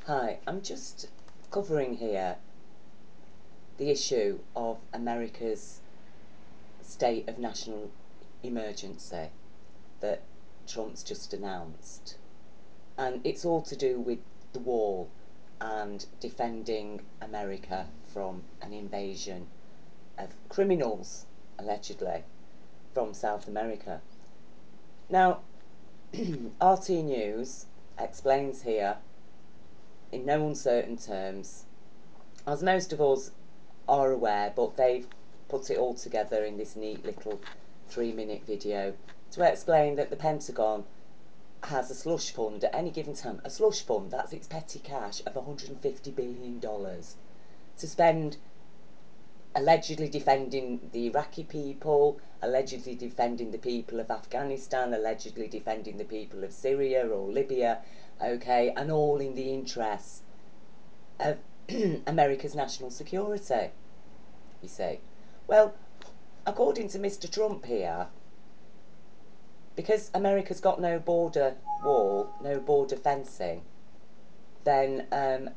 Hi, I'm just covering here the issue of America's state of national emergency that Trump's just announced. And it's all to do with the wall and defending America from an invasion of criminals, allegedly, from South America. Now, RT News explains here, in no uncertain terms, as most of us are aware, but they've put it all together in this neat little 3-minute video to explain that the Pentagon has a slush fund at any given time. A slush fund, that's its petty cash of $150 billion to spend allegedly defending the Iraqi people, allegedly defending the people of Afghanistan, allegedly defending the people of Syria or Libya, okay, and all in the interests of America's national security, you see. Well, according to Mr. Trump here, because America's got no border wall, no border fencing, then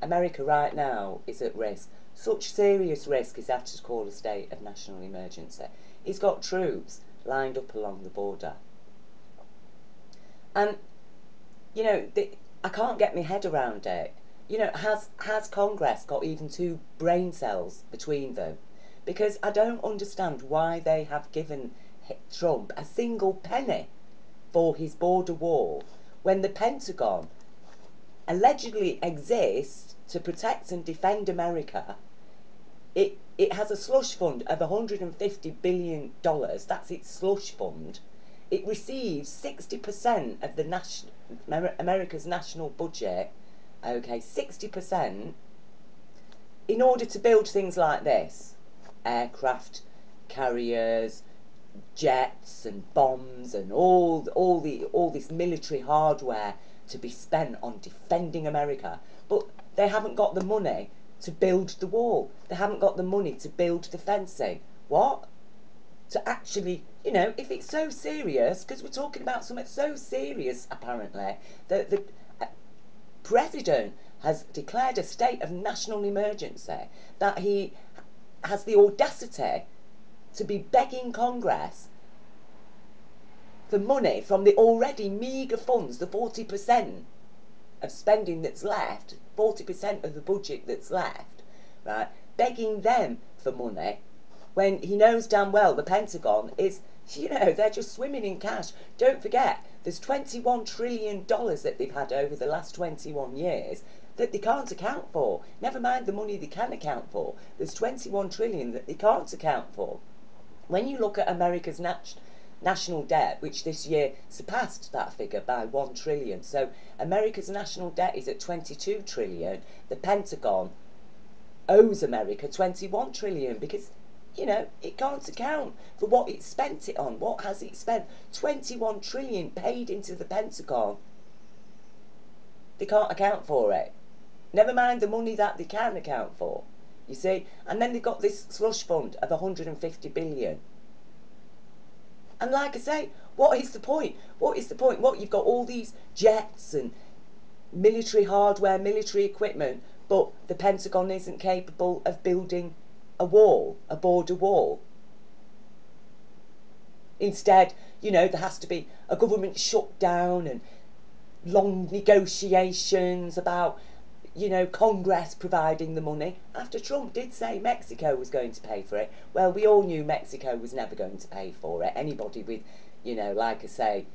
America right now is at risk. Such serious risk is have to call a state of national emergency. He's got troops lined up along the border. And, you know, I can't get my head around it. You know, has Congress got even two brain cells between them? Because I don't understand why they have given Trump a single penny for his border wall when the Pentagon allegedly exists to protect and defend America. It has a slush fund of $150 billion. That's its slush fund. It receives 60% of the America's national budget, okay, 60%, in order to build things like this. Aircraft carriers, jets and bombs and all this military hardware to be spent on defending America. But they haven't got the money to build the wall. They haven't got the money to build the fencing. What? To actually, you know, if it's so serious, because we're talking about something so serious, apparently, that the president has declared a state of national emergency, that he has the audacity to be begging Congress for money from the already meagre funds, the 40% of spending that's left, 40% of the budget that's left, right, begging them for money when he knows damn well the Pentagon is, you know, they're just swimming in cash. Don't forget, there's $21 trillion that they've had over the last 21 years that they can't account for. Never mind the money they can account for. There's 21 trillion that they can't account for. When you look at America's national debt, which this year surpassed that figure by 1 trillion. So America's national debt is at 22 trillion. The Pentagon owes America 21 trillion because, you know, it can't account for what it spent it on. What has it spent? 21 trillion paid into the Pentagon. They can't account for it. Never mind the money that they can account for. You see? And then they've got this slush fund of 150 billion. And like I say, what is the point? What is the point? What, you've got all these jets and military hardware, military equipment, but the Pentagon isn't capable of building a wall, a border wall. Instead, you know, there has to be a government shutdown and long negotiations about, you know, Congress providing the money. After Trump did say Mexico was going to pay for it, well, we all knew Mexico was never going to pay for it. Anybody with, you know, like I say,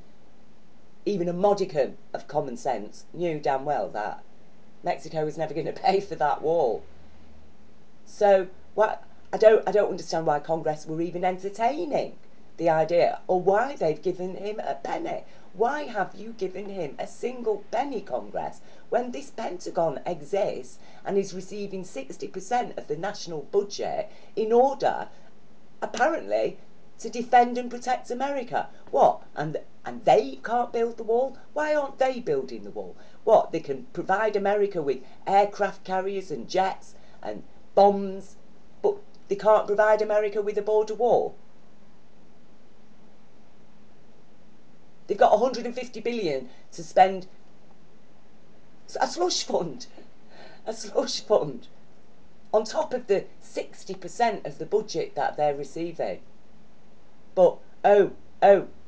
even a modicum of common sense knew damn well that Mexico was never going to pay for that wall. So what? I don't understand why Congress were even entertaining the idea, or why they've given him a penny. Why have you given him a single penny, Congress, when this Pentagon exists and is receiving 60% of the national budget in order, apparently, to defend and protect America? What? And they can't build the wall? Why aren't they building the wall? What? They can provide America with aircraft carriers and jets and bombs, but they can't provide America with a border wall? They've got 150 billion to spend A slush fund. A slush fund. On top of the 60% of the budget that they're receiving. But,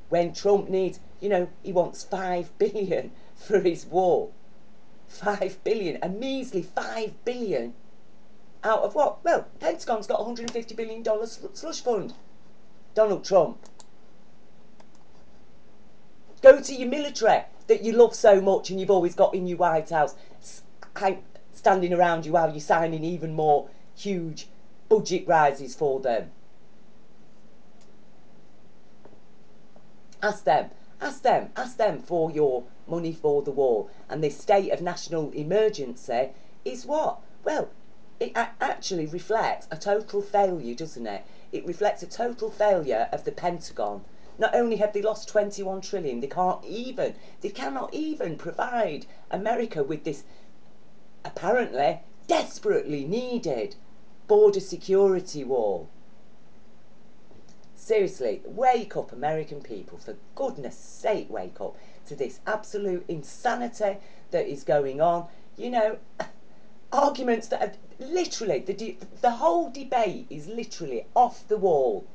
when Trump needs, he wants 5 billion for his war. 5 billion, a measly 5 billion. Out of what? Well, Pentagon's got $150 billion slush fund. Donald Trump. Go to your military that you love so much and you've always got in your White House, standing around you while you're signing even more huge budget rises for them. Ask them for your money for the war. And this state of national emergency is what? Well, it actually reflects a total failure, doesn't it? It reflects a total failure of the Pentagon. Not only have they lost 21 trillion, they cannot even provide America with this apparently desperately needed border security wall. Seriously, wake up, American people. For goodness sake, wake up to this absolute insanity that is going on. Arguments that have literally, the whole debate is literally off the wall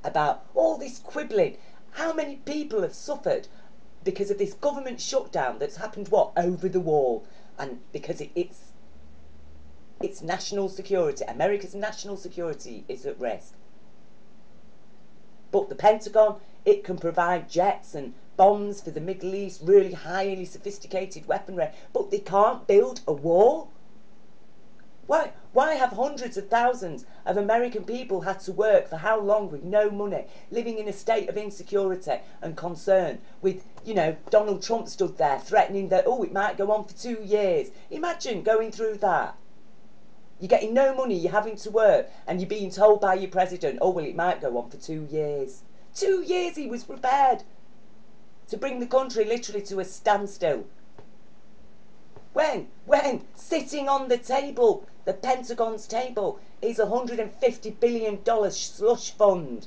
about all this quibbling. How many people have suffered because of this government shutdown that's happened, over the wall? And because it's national security. America's national security is at risk. But the Pentagon, it can provide jets and bombs for the Middle East, really highly sophisticated weaponry, but they can't build a wall. Why have hundreds of thousands of American people had to work for how long with no money, living in a state of insecurity and concern with, Donald Trump stood there threatening that, it might go on for 2 years. Imagine going through that. You're getting no money, you're having to work, and you're being told by your president, it might go on for 2 years. 2 years he was prepared to bring the country literally to a standstill. When sitting on the table, the Pentagon's table, is $150 billion slush fund.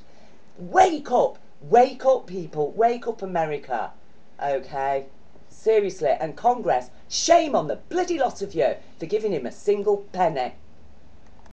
Wake up people, wake up America, okay? Seriously, and Congress, shame on the bloody lot of you for giving him a single penny.